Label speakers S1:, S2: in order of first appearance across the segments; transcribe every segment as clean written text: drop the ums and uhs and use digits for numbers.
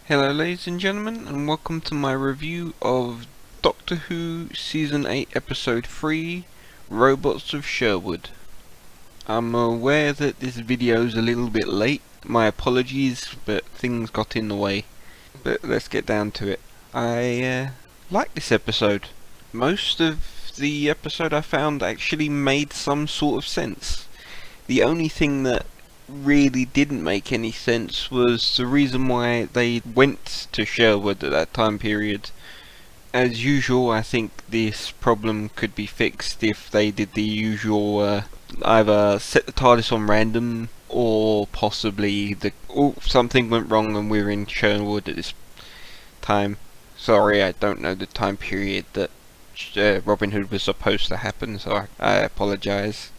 S1: Hello ladies and gentlemen, and welcome to my review of Doctor Who Season 8 Episode 3, Robots of Sherwood. I'm aware that this video is a little bit late, my apologies, but things got in the way. But let's get down to it. I like this episode. Most of the episode I found actually made some sort of sense. The only thing that really didn't make any sense was the reason why they went to Sherwood at that time period. As usual, I think this problem could be fixed if they did the usual either set the TARDIS on random or possibly something went wrong and we're in Sherwood at this time. Sorry, I don't know the time period that Robin Hood was supposed to happen, so I apologise.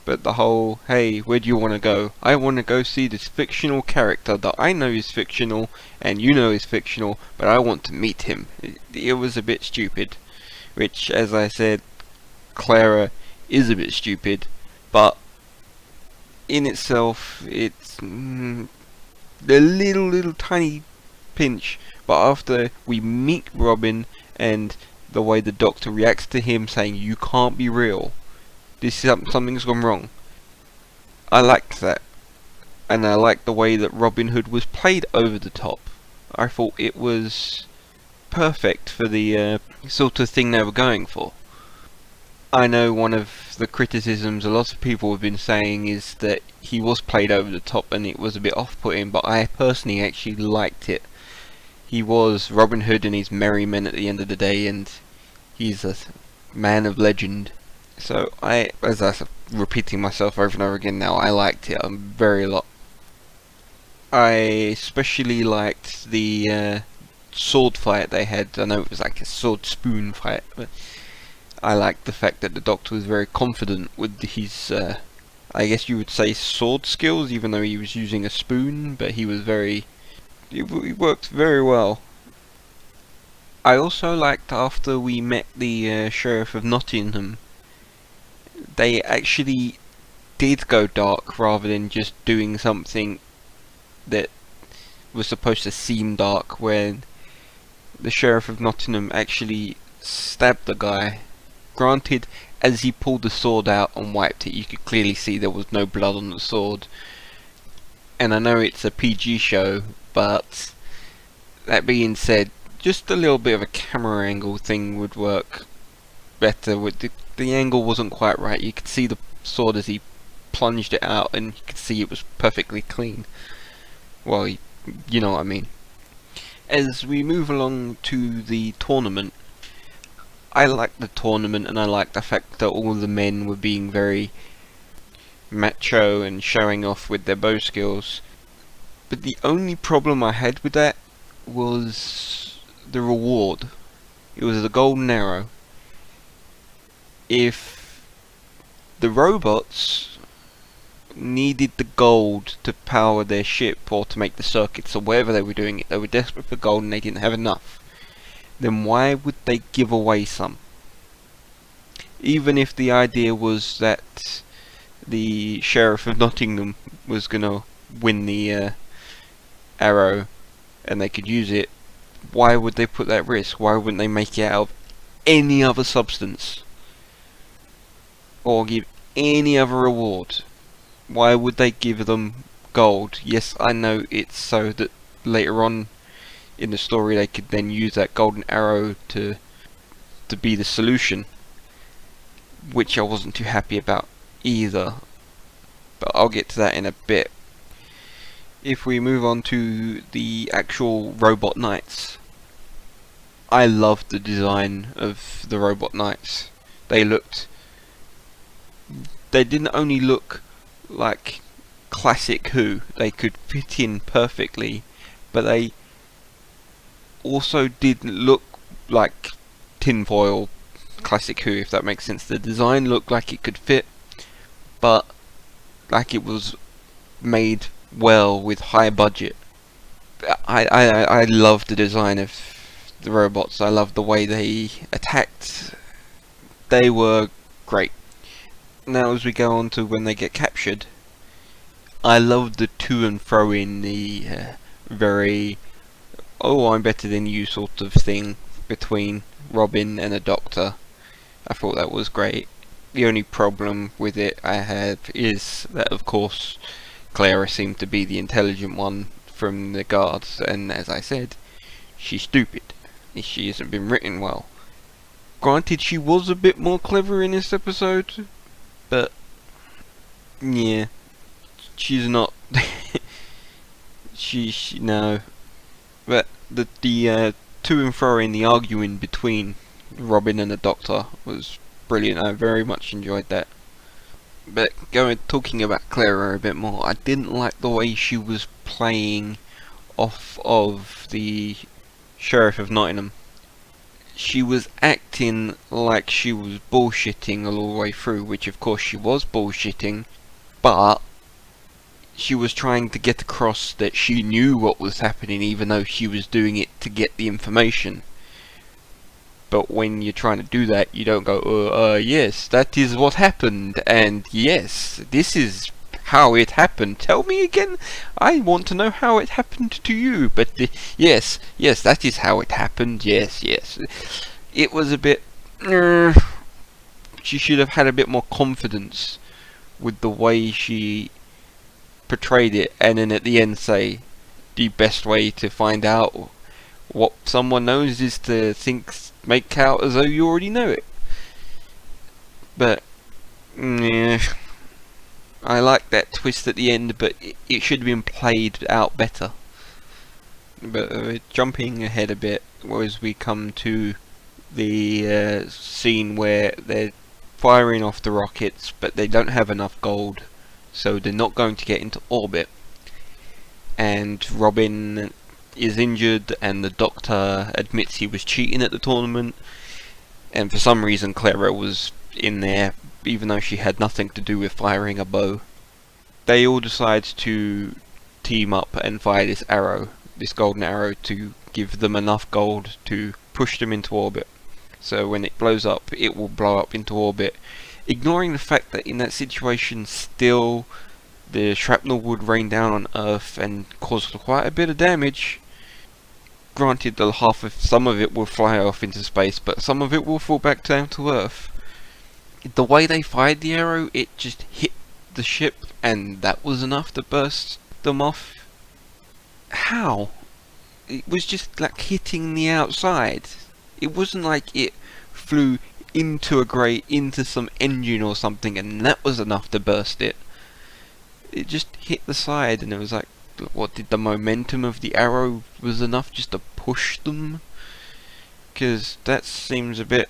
S1: But the whole, hey, where do you want to go? I want to go see this fictional character that I know is fictional, and you know is fictional, but I want to meet him. It was a bit stupid. Which, as I said, Clara is a bit stupid, but in itself, it's a little tiny pinch. But after we meet Robin, and the way the Doctor reacts to him saying, you can't be real, something's gone wrong. I liked that, and I liked the way that Robin Hood was played over the top. I thought it was perfect for the sort of thing they were going for. I know one of the criticisms a lot of people have been saying is that he was played over the top and it was a bit off-putting, but I personally actually liked it. He was Robin Hood and he's merry men at the end of the day, and he's a man of legend. So as I'm repeating myself over and over again now, I liked it very lot. I especially liked the sword fight they had. I know it was like a sword spoon fight, but I liked the fact that the Doctor was very confident with his, I guess you would say, sword skills, even though he was using a spoon, but he worked very well. I also liked after we met the Sheriff of Nottingham, they actually did go dark rather than just doing something that was supposed to seem dark, when the Sheriff of Nottingham actually stabbed the guy. Granted, as he pulled the sword out and wiped it, you could clearly see there was no blood on the sword. And I know it's a PG show, but that being said, just a little bit of a camera angle thing would work better. With the angle wasn't quite right. You could see the sword as he plunged it out, and you could see it was perfectly clean. Well, you know what I mean. As we move along to the tournament, I liked the tournament, and I liked the fact that all the men were being very macho and showing off with their bow skills. But the only problem I had with that was the reward. It was the golden arrow. If the robots needed the gold to power their ship or to make the circuits or whatever they were doing, they were desperate for gold and they didn't have enough, then why would they give away some? Even if the idea was that the Sheriff of Nottingham was gonna win the arrow and they could use it, why would they put that risk? Why wouldn't they make it out of any other substance? Or give any other reward? Why would they give them gold? Yes, I know it's so that later on in the story they could then use that golden arrow to be the solution, which I wasn't too happy about either, but I'll get to that in a bit. If we move on to the actual robot knights, I loved the design of the robot knights. They didn't only look like classic Who, they could fit in perfectly, but they also didn't look like tinfoil classic Who, if that makes sense. The design looked like it could fit, but like it was made well with high budget. I love the design of the robots. I love the way they attacked. They were great. Now as we go on to when they get captured, I love the to and fro in the very oh, I'm better than you sort of thing between Robin and the Doctor. I thought that was great. The only problem with it I have is that, of course, Clara seemed to be the intelligent one from the guards, and as I said, she's stupid. She hasn't been written well. Granted, she was a bit more clever in this episode, but yeah, she's not. No. But the to and fro in the arguing between Robin and the Doctor was brilliant. I very much enjoyed that. But talking about Clara a bit more, I didn't like the way she was playing off of the Sheriff of Nottingham. She was acting like she was bullshitting all the way through, which of course she was bullshitting, but she was trying to get across that she knew what was happening even though she was doing it to get the information. But when you're trying to do that, you don't go, yes, that is what happened, and yes, this is how it happened. Tell me again, I want to know how it happened to you, but yes, that is how it happened, yes. It was a bit, she should have had a bit more confidence with the way she portrayed it, and then at the end say, the best way to find out what someone knows is to make out as though you already know it. But yeah, I like that twist at the end, but it should have been played out better. But jumping ahead a bit, as we come to the scene where they're firing off the rockets, but they don't have enough gold, so they're not going to get into orbit. And Robin is injured, and the Doctor admits he was cheating at the tournament, and for some reason Clara was in there, even though she had nothing to do with firing a bow. They all decide to team up and fire this arrow, this golden arrow, to give them enough gold to push them into orbit. So when it blows up, it will blow up into orbit, ignoring the fact that in that situation still the shrapnel would rain down on Earth and cause quite a bit of damage. Granted, some of it will fly off into space, but some of it will fall back down to Earth. The way they fired the arrow, it just hit the ship, and that was enough to burst them off. How? It was just like hitting the outside. It wasn't like it flew into some engine or something, and that was enough to burst it. It just hit the side, and it was like, what, did the momentum of the arrow was enough just to push them? Because that seems a bit,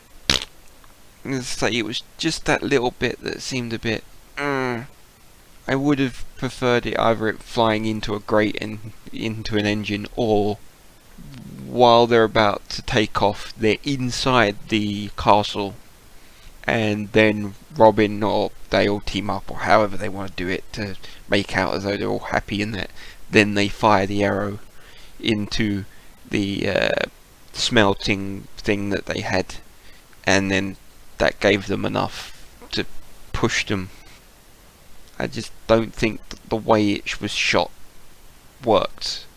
S1: it's like it was just that little bit that seemed a bit, I would have preferred it either it flying into a grate and into an engine, or while they're about to take off, they're inside the castle, and then Robin, or they all team up, or however they want to do it, to make out as though they're all happy in that. Then they fire the arrow into the smelting thing that they had, and then that gave them enough to push them. I just don't think the way it was shot worked.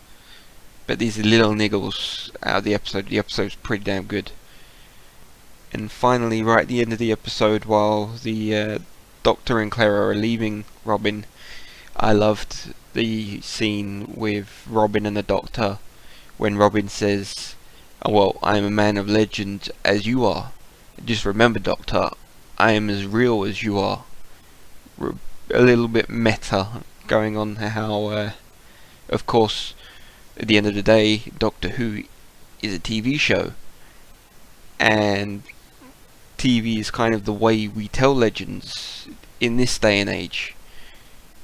S1: But these little niggles out of the episode's pretty damn good. And finally, right at the end of the episode, while the Doctor and Clara are leaving Robin, I loved the scene with Robin and the Doctor when Robin says, "Oh, well, I am a man of legend as you are. Just remember, Doctor, I am as real as you are." A little bit meta going on, how of course at the end of the day Doctor Who is a TV show, and TV is kind of the way we tell legends in this day and age.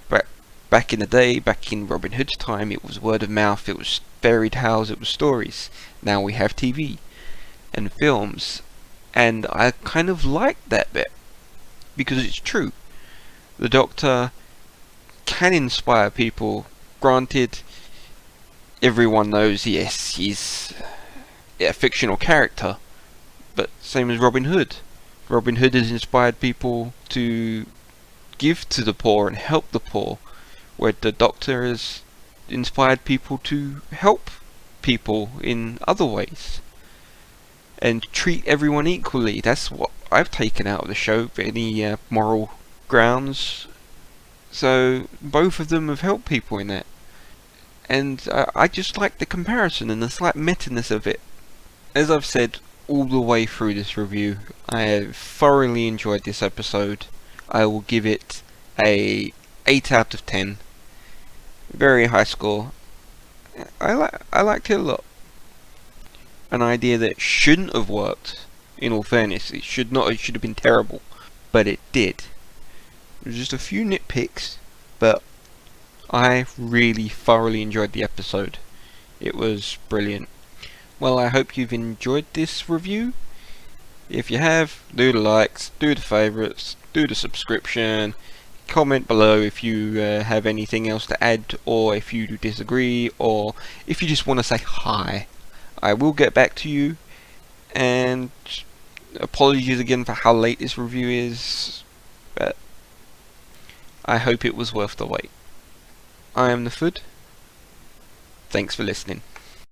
S1: But back in the day, back in Robin Hood's time, it was word of mouth, it was fairy tales, it was stories. Now we have TV and films, and I kind of like that bit because it's true. The Doctor can inspire people. Granted, everyone knows, yes, he's a fictional character, but same as Robin Hood. Robin Hood has inspired people to give to the poor and help the poor, where the Doctor has inspired people to help people in other ways and treat everyone equally. That's what I've taken out of the show, any moral grounds. So both of them have helped people in that. And I just like the comparison and the slight meta-ness of it. As I've said all the way through this review, I have thoroughly enjoyed this episode. I will give it a 8 out of 10. Very high score. I liked it a lot. An idea that shouldn't have worked, in all fairness. It should have been terrible. But it did. There was just a few nitpicks, but I really thoroughly enjoyed the episode. It was brilliant. Well, I hope you've enjoyed this review. If you have, do the likes, do the favourites, do the subscription, comment below if you have anything else to add, or if you disagree, or if you just want to say hi. I will get back to you, and apologies again for how late this review is, but I hope it was worth the wait. I am the Food. Thanks for listening.